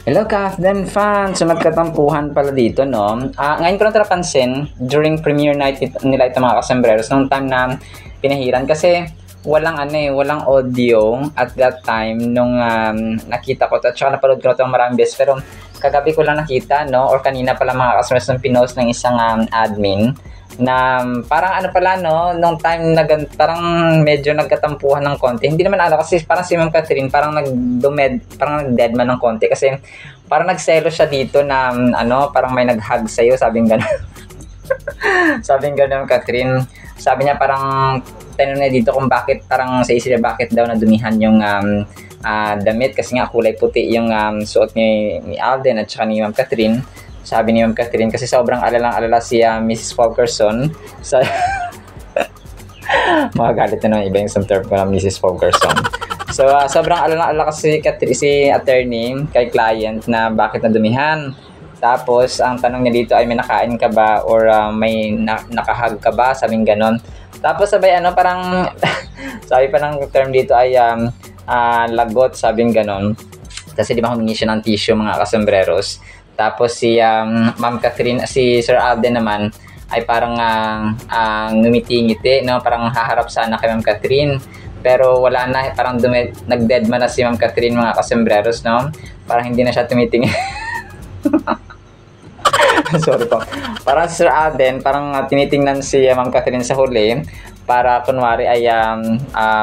Hello, Kafden fans! So, nagkatampuhan pala dito, no? Ngayon ko lang ito napansin, during premiere night nila ito mga kasembreros, nung time na pinahiran. Kasi walang audio at that time nung nakita ko ito. At saka napanood ko ito maraming beses. Pero kagabi ko lang nakita, no? Or kanina pala mga kasembreros nung pinost ng isang admin na parang pala no, nung time na parang medyo nagkatampuhan ng konti. Hindi naman kasi parang si Ma'am Catherine parang parang nag-deadman ng konti kasi parang nagselo siya dito na parang may nag-hug sa'yo, sabing gano'n. Sabing gano'n, Catherine. Sabi niya parang tanong niya dito kung bakit parang sa isip niya bakit daw nadumihan yung damit kasi nga kulay puti yung suot ni Alden at saka ni Ma'am Catherine. Sabi ni Ma'am Catherine kasi sobrang alalang-alala si Mrs. Fulkerson sa magagalit na naman iba yung some term ko na Mrs. Fulkerson. So sobrang alalang-alala kasi si attorney kay client na bakit nadumihan. Tapos ang tanong niya dito ay may nakain ka ba or may nakahag ka ba, sabing ganon. Tapos sabay parang sabi pa ng term dito ay lagot, sabing ganon. Kasi di ba humingi siya ng tissue mga kasembreros. Tapos si Ma'am Catherine, si Sir Alden naman ay parang ngumiti-ngiti, no? Parang haharap sana kay Ma'am Catherine. Pero wala na, parang nag-deadman na si Ma'am Catherine mga kasembreros, no? Parang hindi na siya tumitingin. Sorry po. Parang si Sir Alden, parang tinitingnan si Ma'am Catherine sa huli para kunwari ay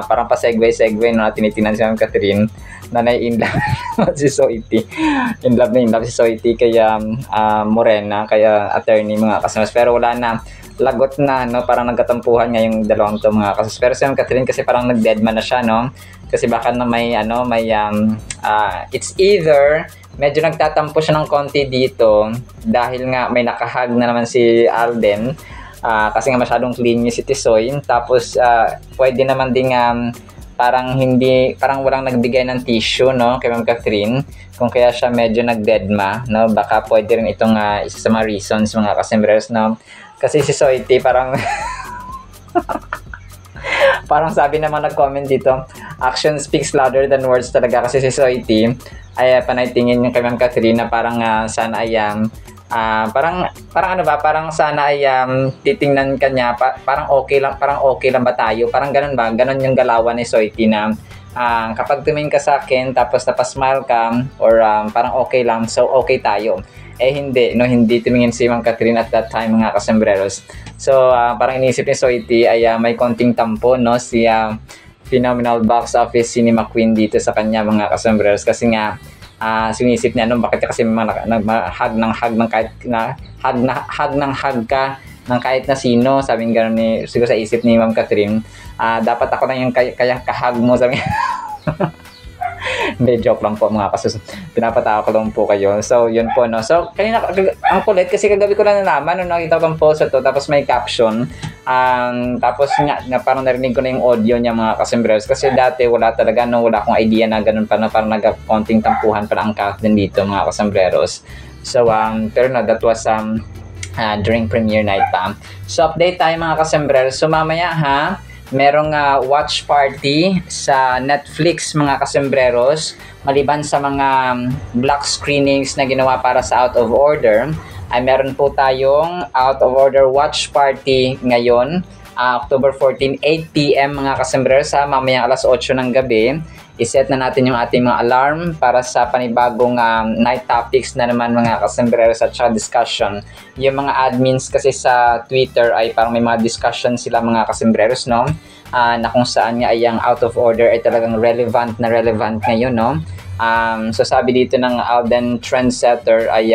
parang pa-segue no, tinitingnan si Ma'am Catherine na nai-inlove si Soiti. In love si Soiti kaya Morena, kaya attorney mga kasamas. Pero wala na, lagot na, no? Parang nagkatampuhan nga yung dalawang to mga kasamas. Pero si Ma'am Catherine kasi parang nag-deadman na siya, no? Kasi baka na may it's either medyo nagtatampo siya ng konti dito dahil nga may nakahag na naman si Alden kasi nga masyadong clean yung si Tisoy. Tapos pwede naman ding parang walang nagbigay ng tissue, no, kay Ma'am Catherine, kung kaya siya medyo nagdedma, no, baka pwede rin itong isa sa mga reasons mga kasembreros, no, kasi si Soiti parang parang sabi naman nag-comment dito, action speaks louder than words talaga, kasi si Soiti ay panay tingin yung kay Ma'am Catherine na parang sana ay parang sana ay titingnan kanya parang okay lang ba tayo, parang ganun ba, ganun yung galawan ni Soiti na kapag tumingin ka sa akin tapos napasmile ka or parang okay lang, so okay tayo. Hindi tumingin si Ma'am Catherine at that time mga kasembreros. So parang inisip ni Soiti ay may konting tampo, no, si phenomenal box office cinema queen dito sa kanya mga kasembreros, kasi nga sinisip niya bakit kasi hug ka ng kahit na sino, sabing gano'n siguro sa isip ni Ma'am Catherine, dapat ako lang yung kaya kahag mo, sabi. Hindi, joke lang po mga kasus, pinapatawa ko lang po kayo. So yun po, no. So kanina ang kulit kasi kagabi ko lang nalaman nung nakita ko ang post ito, tapos may caption, tapos nga parang narinig ko na yung audio niya mga kasembreros, kasi dati wala akong idea na ganun pa, na parang nagkakonting tampuhan pala ang Kafden dito mga kasembreros. So pero no, that was during premiere night pa. So update tayo mga kasembreros. So mamaya merong watch party sa Netflix mga kasembreros, maliban sa mga block screenings na ginawa para sa Out of Order, ay meron po tayong Out of Order watch party ngayon, October 14, 8 PM mga kasembreros, mamayang alas 8 ng gabi. Iset na natin yung ating mga alarm para sa panibagong night topics na naman mga kasembreros at saka discussion. Yung mga admins kasi sa Twitter ay parang may mga discussion sila mga kasembreros, no? Na kung saan nga ay ang Out of Order ay talagang relevant ngayon, no? So sabi dito ng Alden Trendsetter ay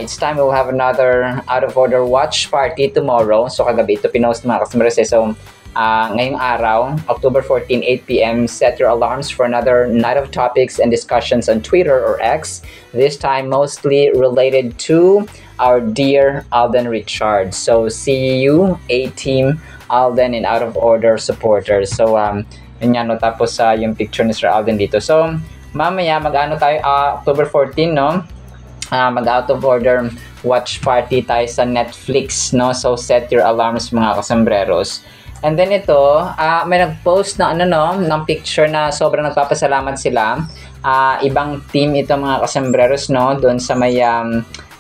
it's time we'll have another Out of Order watch party tomorrow. So kagabi ito pinost mga kasembreros. So ngayong araw, October 14, 8 PM, set your alarms for another night of topics and discussions on Twitter or X, this time mostly related to our dear Alden Richards. So see you, A-Team Alden and Out of Order supporters. So yun nga, no, tapos yung picture ni Sir Alden dito. So mamaya tayo October 14, no, mag-Out of Order watch party tayo sa Netflix, no. So set your alarms mga kasembreros. And then ito, may nag-post na ng picture na sobrang nagpapasalamat sila. Ibang team ito mga kasembreros, no, doon sa may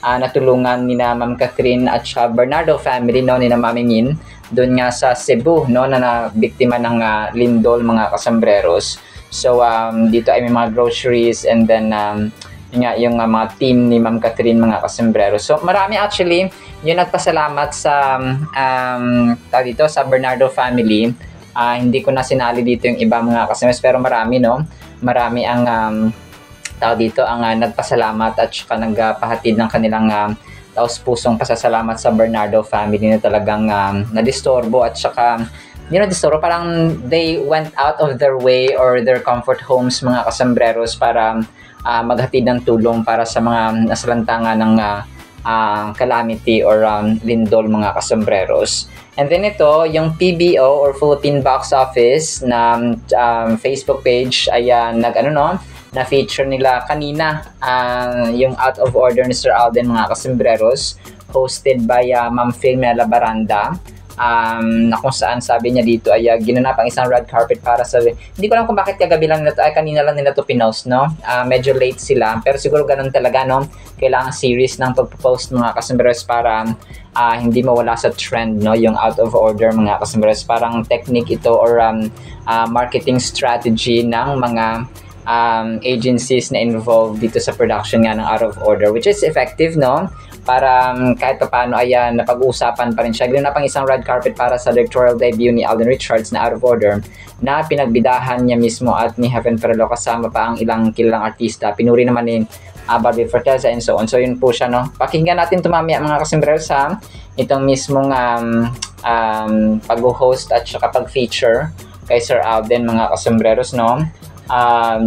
natulungan ni na Ma'am Catherine at saka Bernardo family, no, ni na Mami Min, doon nga sa Cebu, no, na biktima ng lindol mga kasembreros. So dito ay may mga groceries, and then yung mga team ni Ma'am Catherine mga kasembreros. So marami actually yung nagpasalamat sa dito sa Bernardo family. Hindi ko na sinali dito yung iba mga kasembreros, pero marami, no, marami ang dito ang nagpasalamat at saka nagpahatid ng kanilang taos-pusong pasasalamat sa Bernardo family na talagang nadistorbo, at saka nadistorbo, parang they went out of their way or their comfort homes mga kasembreros para maghatid ng tulong para sa mga nasalantangan ng calamity or lindol mga kasembreros. And then ito, yung PBO or Philippine Box Office na Facebook page ay na-feature nila kanina yung Out of Order ni Sir Alden mga kasembreros, hosted by Ma'am Filmela Baranda, na kung saan sabi niya dito ay ginanap ang isang red carpet para sa, hindi ko alam kung bakit kagabi lang nila kanina lang nila to pinost, no, medyo late sila, pero siguro ganun talaga, no, kailangan series ng pagpo-post mga kasembreros para hindi mawala sa trend, no, yung Out of Order mga kasembreros. Parang technique ito or marketing strategy ng mga agencies na involved dito sa production nga ng Out of Order, which is effective, no, para kahit pa paano ay napag-uusapan pa rin siya. Ganoon na pang isang red carpet para sa directorial debut ni Alden Richards na Out of Order, na pinagbidahan niya mismo at ni Heaven Perelo, kasama pa ang ilang kilalang artista. Pinuri naman ni Barbie Forteza and so on. So yun po siya, no. Pakinggan natin tumamaya mga kasembreros sa itong mismong pag-host at saka pag-feature kay Sir Alden mga kasembreros, no,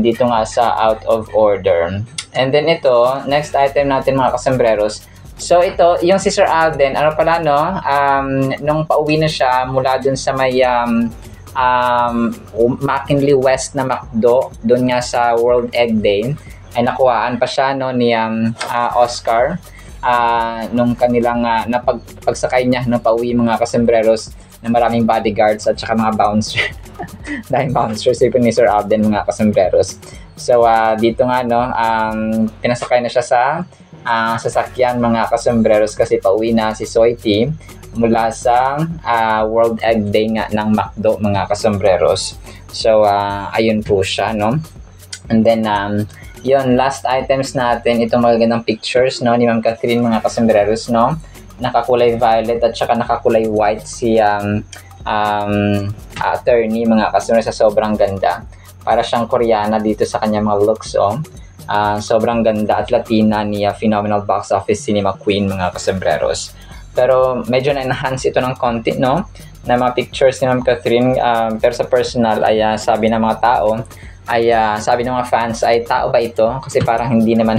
dito nga sa Out of Order. And then ito, next item natin mga kasembreros. So ito, yung si Sir Alden, pala, no, nung pauwi na siya mula dun sa may McKinley West na McDo, dun nga sa World Egg Day, ay nakuhaan pa siya, no, ni Oscar nung kanilang pagsakay niya nung pauwi mga kasembreros, na maraming bodyguards at saka mga bouncers. Dahil bouncers ipon ni Sir Alden mga kasembreros. So dito nga, no, pinasakay na siya sa sasakyan mga kasembreros kasi pauwi na si Soiti mula sa World Egg Day nga ng McDo mga kasembreros. So ayun po siya, no. And then yun, last items natin, itong magagandang pictures, no, ni Ma'am Catherine mga kasembreros, no. Nakakulay violet at saka nakakulay white si attorney mga kasembreros, sa sobrang ganda. Para siyang Koreana dito sa kanya mga looks, oh. Sobrang ganda at Latina ni phenomenal box office cinema queen mga kasembreros. Pero medyo na-enhance ito ng konti, no, na mga pictures ni Ma'am Catherine, pero sa personal ay sabi ng mga tao, ay sabi ng mga fans, ay tao ba ito? Kasi parang hindi naman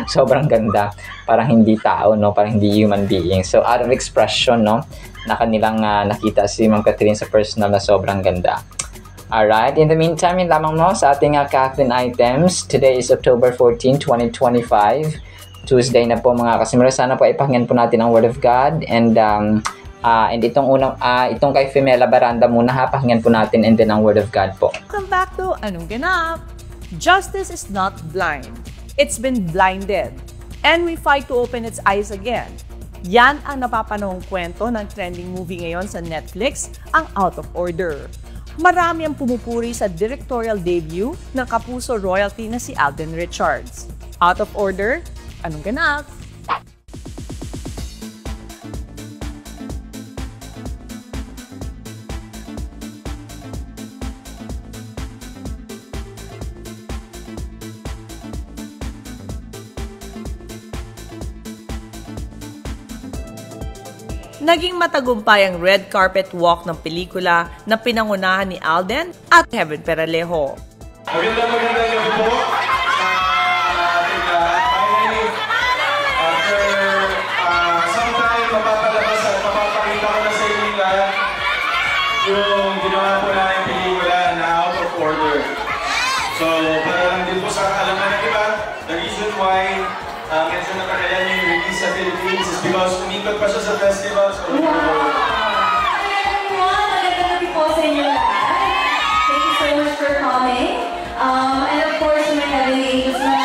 sobrang ganda, parang hindi tao, no, parang hindi human being. So out of expression, no, na kanilang nakita si Ma'am Catherine sa personal na sobrang ganda. Alright, in the meantime, yun lamang, no, sa ating Kathleen items. Today is October 14, 2025. Tuesday na po mga kasembreros. Sana po ipakinggan po natin ang Word of God, and itong kay Femela Baranda muna, pakinggan po natin, and then ang Word of God po. Welcome back to Anong Ganap? Justice is not blind. It's been blinded. And we fight to open its eyes again. Yan ang napapanahong kwento ng trending movie ngayon sa Netflix, ang Out of Order. Marami ang pumupuri sa directorial debut ng kapuso royalty na si Alden Richards. Out of Order, Anong Ganap? Naging matagumpay ang red carpet walk ng pelikula na pinangunahan ni Alden at Heaven Perelejo. Magandang gabi po. Finally, after some time, mapapalabas at mapapakita ko na sa inyo lahat yung ginawa po namin pelikula na Out of Order. So, para lang din po sa kaalaman na, diba, the reason why medyo natagalan yung release sa Philippines is because umikot pa siya sa festivals. Wow! po sa inyo lahat. Thank you so much for coming. And of course, my heavenly angels na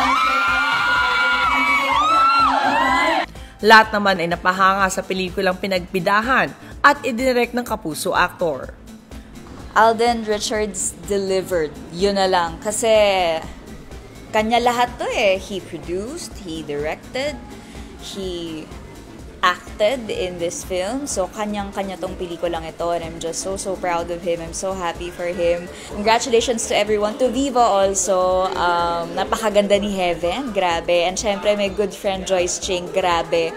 Lahat naman ay napahanga sa pelikulang pinagbidahan at idirect ng kapuso actor. Alden Richards delivered. Yun na lang. Kasi kanya lahat to eh. He produced, he directed, he acted in this film. So, kanyang-kanya tong pelikulang ito. And I'm just so proud of him. I'm so happy for him. Congratulations to everyone. To Viva also. Napakaganda ni Heaven. Grabe. And syempre, my good friend Joyce Ching. Grabe.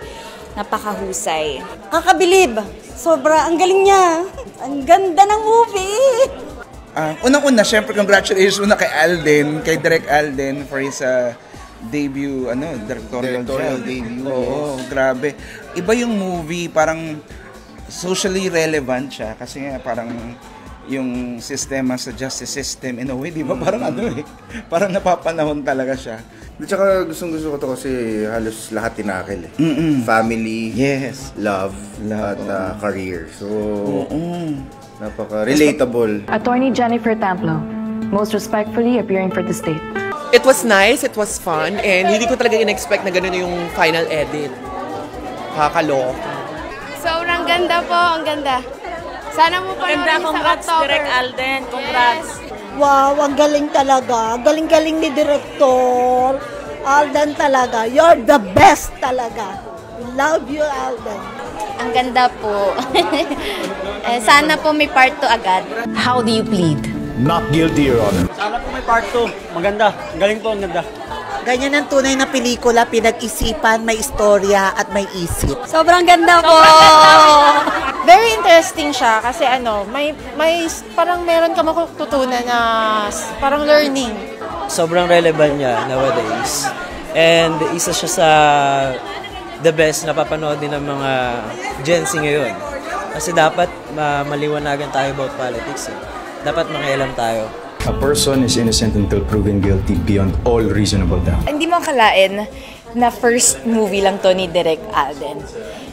Napakahusay. Kakabilib. Sobra. Ang galing niya. Ang ganda ng movie. Unang-una, syempre, congratulations muna kay Alden, kay Direk Alden for his debut, directorial debut. Oo, grabe. Iba yung movie, parang socially relevant siya kasi nga parang yung sistema sa justice system in a way, di ba? Parang parang napapanahon talaga siya. At saka gustong-gusto ko to kasi halos lahat tinakil eh. Family, yes, love. At career. So, napaka-relatable. Attorney Jennifer Tamplo, most respectfully appearing for the state. It was nice, it was fun, and hindi ko talaga in-expect na gano'n yung final edit. Kakaloka. Sobrang ganda po, ang ganda. Sana mo pa Ganda, sa congrats, October. Direk Alden. Congrats. Yes. Wow, ang galing talaga. Galing-galing ni Director. Alden talaga. You're the best talaga. We love you, Alden. Ang ganda po. Sana po may part 2 agad. How do you plead? Not guilty, Your Honor. Sana po may part 2. Maganda. Galing po, ang ganda. Ganyan ang tunay na pelikula, pinag-isipan, may istorya at may isip. Sobrang ganda po. Very interesting siya kasi may parang meron ka matututunan na parang learning. Sobrang relevant niya nowadays. And isa siya sa the best na papanood din ng mga Gen Z ngayon. Kasi dapat maliwanagan tayo about politics eh. Dapat mangialam tayo. A person is innocent until proven guilty beyond all reasonable doubt. Hindi mo akalain na first movie lang to ni Direk Alden.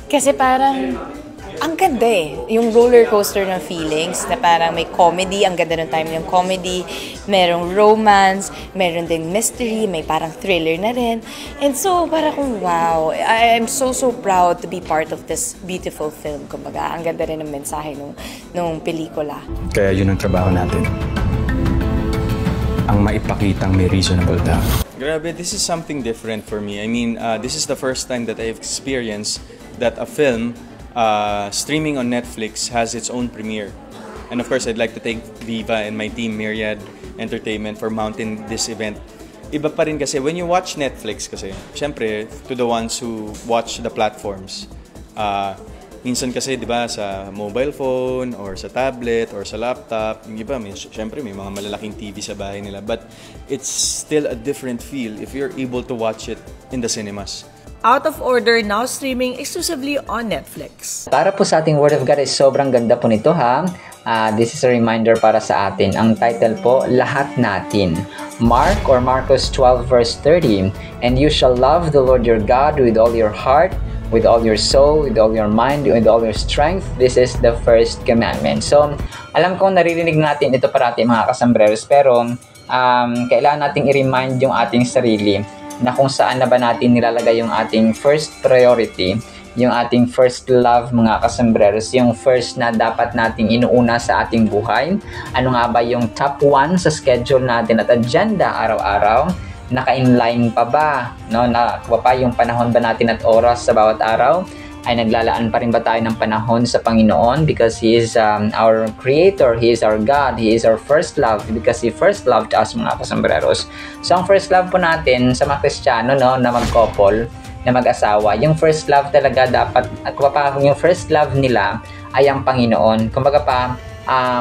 Kasi parang, ang ganda eh. Yung roller coaster ng feelings na parang may comedy, ang ganda ng time yung comedy, merong romance, meron din mystery, may parang thriller na rin. And so, parang wow, I'm so proud to be part of this beautiful film. Kumbaga, ang ganda rin ng mensahe nung pelikula. Kaya yun ang trabaho natin. Ang maipakitang may reasonable doubt. Grabe, this is something different for me. I mean, this is the first time that I've experienced that a film streaming on Netflix has its own premiere. And of course, I'd like to thank Viva and my team, Myriad Entertainment, for mounting this event. Iba pa rin kasi, when you watch Netflix kasi, syempre, to the ones who watch the platforms, minsan kasi, di ba, sa mobile phone, or sa tablet, or sa laptop, yung iba, syempre, may mga malalaking TV sa bahay nila. But it's still a different feel if you're able to watch it in the cinemas. Out of Order now streaming exclusively on Netflix. Para po sa ating Word of God, sobrang ganda po nito ha. This is a reminder para sa atin. Ang title po, Lahat Natin. Marcos 12 verse 30. And you shall love the Lord your God with all your heart, with all your soul, with all your mind, with all your strength. This is the first commandment. So, alam kong naririnig natin ito parati mga kasambreros, pero kailangan nating i-remind yung ating sarili na kung saan na ba natin nilalagay yung ating first priority, yung ating first love mga kasambreros, yung first na dapat nating inuuna sa ating buhay. Ano nga ba yung top 1 sa schedule natin at agenda araw-araw? Naka-inline pa ba? No? Nakuha pa yung panahon ba natin at oras sa bawat araw? Ay naglalaan pa rin ba tayo ng panahon sa Panginoon? Because He is our Creator, He is our God, He is our first love because He first loved us mga kasambreros. So ang first love po natin sa mga Kristiyano, no, na mag-couple, na mag-asawa, yung first love talaga dapat, yung first love nila ay ang Panginoon. Kumbaga pa,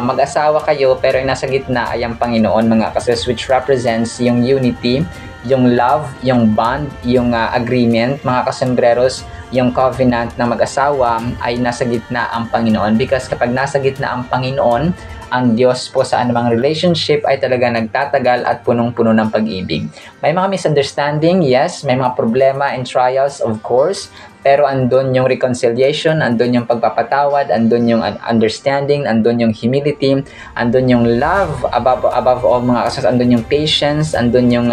mag-asawa kayo pero yung nasa gitna ay ang Panginoon mga kasis, which represents yung unity, yung love, yung bond, yung agreement mga kasambreros, yung covenant ng mag-asawa ay nasa gitna ang Panginoon. Because kapag nasa gitna ang Panginoon, ang Diyos po sa anumang relationship ay talaga nagtatagal at punong-puno ng pag-ibig. May mga misunderstanding, yes. May mga problema and trials, of course. Pero andun yung reconciliation, andun yung pagpapatawad, andun yung understanding, andun yung humility, andun yung love above all mga kasos, andun yung patience, andun yung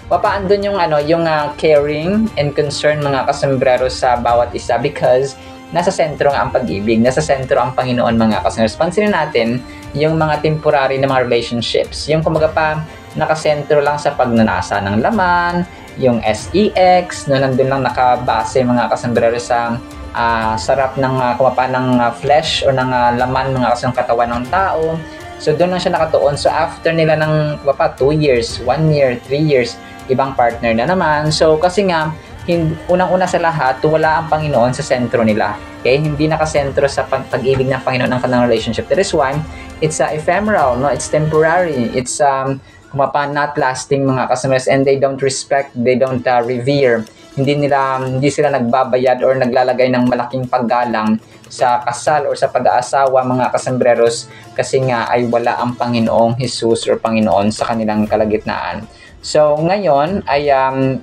andun yung caring and concern mga kasombrero sa bawat isa, because nasa sentro nga ang pag-ibig, nasa sentro ang Panginoon mga kasunod. Pansinin natin yung mga temporary na mga relationships, yung kumbaga pa nakasentro lang sa pagnanasa ng laman, yung sex, no, nandun lang nakabase mga kasombrero sa sarap ng kumapa ng flesh o ng laman mga kasong katawan ng tao. So doon lang siya nakatuon. So after nila ng 2 years, 1 year, 3 years, ibang partner na naman. So kasi nga unang-una sa lahat, wala ang Panginoon sa sentro nila. Okay? Hindi nakasentro sa pag-ibig ng Panginoon ng kanilang relationship. That is why it's ephemeral, no? It's temporary. It's not lasting mga customers, and they don't respect, they don't revere. Hindi sila nagbabayad or naglalagay ng malaking paggalang sa kasal or sa pag-aasawa mga kasambreros, kasi nga ay wala ang Panginoong Jesus or Panginoon sa kanilang kalagitnaan. So, ngayon ay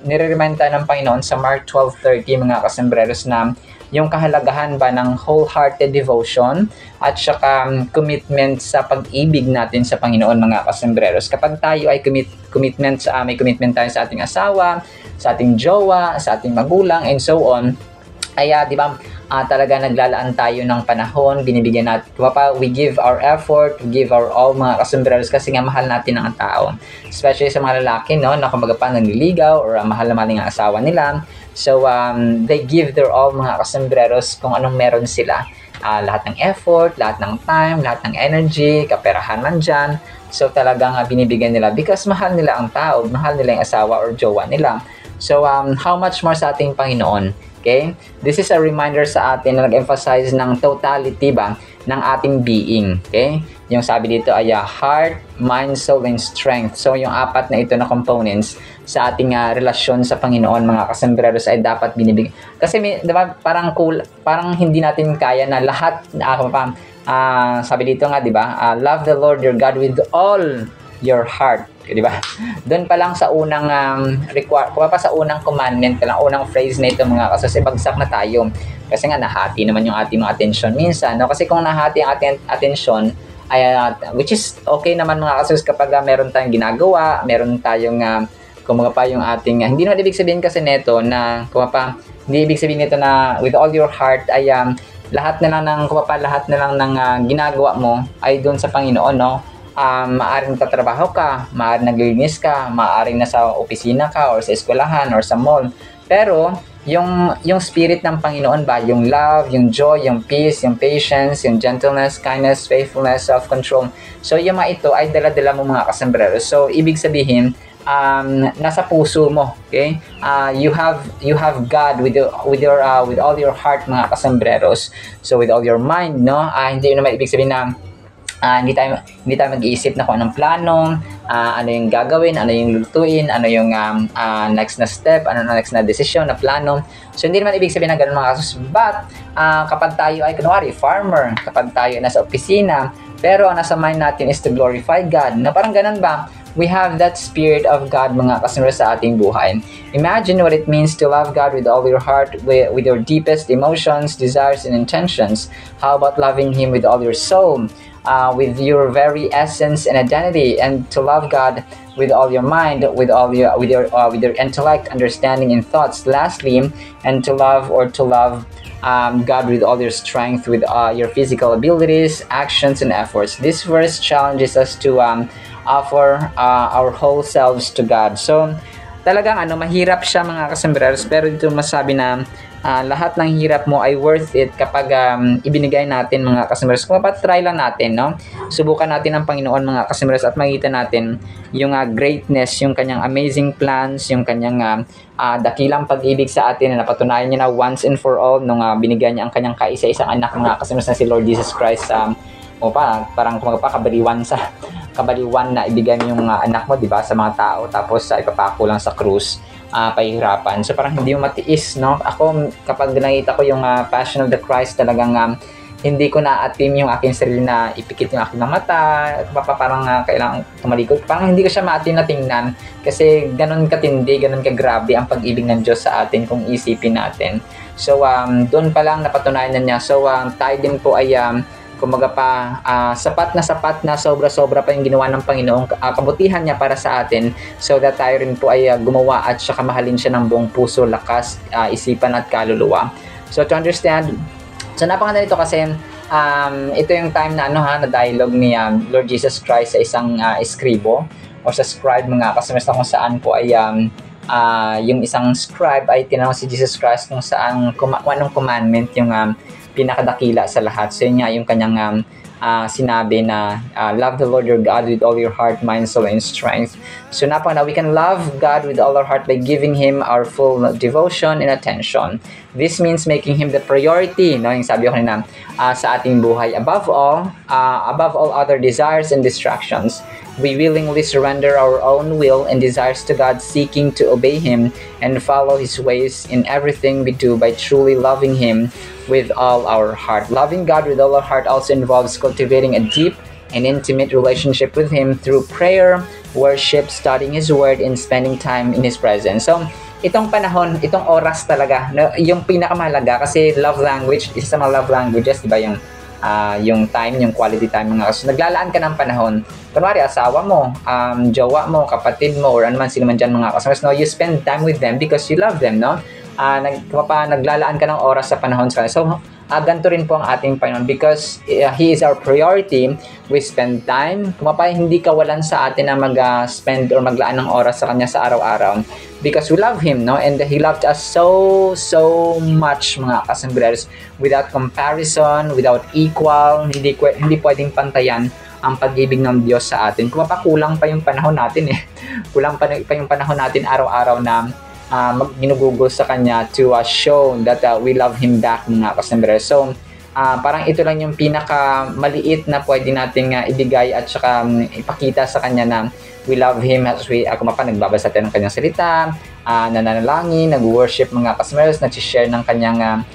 nire-remind tayo ng Panginoon sa Mark 12:30 mga kasambreros na yung kahalagahan ba ng wholehearted devotion at saka commitment sa pag-ibig natin sa Panginoon mga kasambreros. Kapag tayo ay may commitment tayo sa ating asawa, sa ating jowa, sa ating magulang, and so on, ay di ba, talaga naglalaan tayo ng panahon, binibigyan natin, we give our effort, we give our all mga kasambreros, kasi nga mahal natin ang tao. Especially sa mga lalaki, no, na kumbaga pa nanliligaw or mahal na maling ang asawa nila. So, they give their all mga kasambreros kung anong meron sila. Lahat ng effort, lahat ng time, lahat ng energy, kaperahan man dyan. So, talagang binibigyan nila because mahal nila ang tao, mahal nila yung asawa or jowa nila. So, how much more sa ating Panginoon? Okay? This is a reminder sa atin na nag-emphasize ng totality ba ng ating being. Okay? Yung sabi dito ay heart, mind, soul, and strength. So, yung 4 na ito na components sa ating relasyon sa Panginoon mga kasambreros ay dapat binibigay. Kasi diba, parang hindi natin kaya na lahat sabi dito nga, diba? Love the Lord your God with all your heart. Diba? Doon pa lang sa unang sa unang commandment, unang phrase na ito mga kasos, bagsak na tayo. Kasi nga nahati naman yung ating mga attention minsan, no? Kasi kung nahati ang ating attention, which is okay naman mga kasos kapag meron tayong ginagawa, meron tayong kumapa yung ating, hindi naman ibig sabihin kasi neto na hindi ibig sabihin nito na with all your heart ay lahat na lang ng ginagawa mo ay doon sa Panginoon, no? Maaring tatrabaho ka, maaring naglilinis ka, maaring nasa opisina ka or sa eskwelahan or sa mall. Pero yung spirit ng Panginoon ba, yung love, yung joy, yung peace, yung patience, yung gentleness, kindness, faithfulness, self-control. So yung mga ito ay dala-dala mo mga kasambreros. So ibig sabihin, nasa puso mo, okay? You have God with all your heart mga kasambreros. So with all your mind, no? Hindi naman ibig sabihin na hindi tayo mag-iisip na kung anong plano, ano yung gagawin, ano yung lutuin, ano yung next na step, ano na next na desisyon, na plano. So hindi naman ibig sabihin na ganun mga kasus. But kapag tayo ay kunwari farmer, kapag tayo nasa opisina, pero ang nasa mind natin is to glorify God, na parang ganun ba? We have that spirit of God mga kasunod sa ating buhay. Imagine what it means to love God with all your heart, with your deepest emotions, desires, and intentions. How about loving Him with all your soul? With your very essence and identity, and to love God with all your mind, with your intellect, understanding, and thoughts. Lastly, and to love God with all your strength, with your physical abilities, actions, and efforts. This verse challenges us to offer our whole selves to God. So, talagang mahirap siya mga kasambreros, pero dito masabi na lahat ng hirap mo ay worth it kapag ibinigay natin mga kasambreros. Kung try lang natin, no? Subukan natin ang Panginoon mga kasambreros at makita natin yung greatness, yung kanyang amazing plans, yung kanyang dakilang pag-ibig sa atin na napatunayan niya na once and for all nung binigay niya ang kanyang kaisa-isang anak mga kasambreros na si Lord Jesus Christ. Parang kabaliwan na ibigay mo yung anak mo, di ba, sa mga tao, tapos ipapako lang sa krus, pahihirapan. So parang hindi mo matiis, no? Ako kapag nakita ko yung Passion of the Christ, talagang hindi ko na-attain yung aking sarili na ipikit yung aking mata, parang kailangan tumalikod. Parang hindi ko siya ma-attain na tingnan kasi ganun katindi, ganun kagrabe ang pag-ibig ng Diyos sa atin kung isipin natin. So, doon pa lang napatunayan na niya. So, tayo din po ay kumbaga pa, sapat na sobra-sobra pa yung ginawa ng Panginoong kabutihan niya para sa atin so that tayo rin po ay gumawa at saka mahalin siya ng buong puso, lakas, isipan at kaluluwa. So to understand, so napakaganda nito kasi ito yung time na na dialogue ni Lord Jesus Christ sa isang eskribo o sa scribe mga customers na kung saan po ay yung isang scribe ay tinanong si Jesus Christ kung saan anong commandment yung pinakadakila sa lahat. So yun nga yung kanyang sinabi na love the Lord your God with all your heart, mind, soul, and strength. So we can love God with all our heart by giving Him our full devotion and attention. This means making Him the priority, no? Yung sabi ko kanina, sa ating buhay. Above all other desires and distractions. We willingly surrender our own will and desires to God, seeking to obey Him and follow His ways in everything we do by truly loving Him with all our heart. Loving God with all our heart also involves cultivating a deep and intimate relationship with Him through prayer, worship, studying His Word, and spending time in His presence. So, itong panahon, itong oras talaga, yung pinakamahalaga kasi love language, isa sa mga love languages, di ba yung time, yung quality time mga kaso. Naglalaan ka ng panahon. Kunwari, asawa mo, jowa mo, kapatid mo, or ano man sino man dyan mga customers, no? You spend time with them because you love them, no? Naglalaan ka ng oras sa panahon sa kanila. So, ganito rin po ang ating Panginoon because He is our priority. We spend time. Hindi kawalan sa atin na mag-spend or maglaan ng oras sa Kanya sa araw-araw because we love Him, no? And He loved us so much, mga kasambreros, without comparison, without equal, hindi pwedeng pantayan ang pag-ibig ng Diyos sa atin. Kulang pa yung panahon natin kulang pa yung panahon natin araw-araw na ginugugol sa Kanya to show that we love Him back, mga kasambreros. So, parang ito lang yung pinaka-maliit na pwede nating ibigay at saka ipakita sa Kanya na we love Him as we, nagbabasa tayo ng Kanyang salita, nananalangin, nag-worship mga kasambreros, nag-share ng Kanyang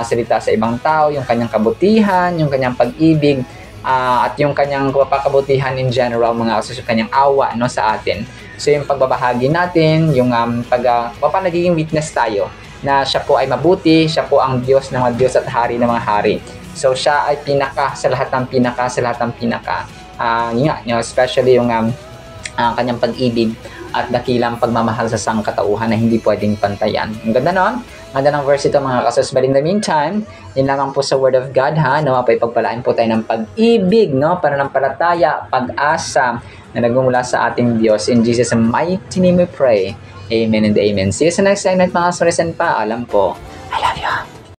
salita sa ibang tao, yung Kanyang kabutihan, yung Kanyang pag-ibig, at yung Kanyang kabutihan in general, mga kasambreros, yung Kanyang awa, no, sa atin. So yung pagbabahagi natin, yung nagiging witness tayo na siya po ay mabuti, siya po ang Diyos ng mga Diyos at Hari ng mga Hari. So siya ay pinaka sa lahat ng pinaka. Especially yung kanyang pag-ibig at dakilang pagmamahal sa sangkatauhan na hindi pwedeng pantayan. Ang ganda nun. Ganda ng verse ito mga kasos. But in the meantime, yun lamang po sa Word of God pagpalain po tayo ng pag-ibig, no? Pananampalataya, pag-asa na nagmumula sa ating Diyos. In Jesus' mighty name we pray. Amen and amen. See you sa next segment mga kasos and paalam po.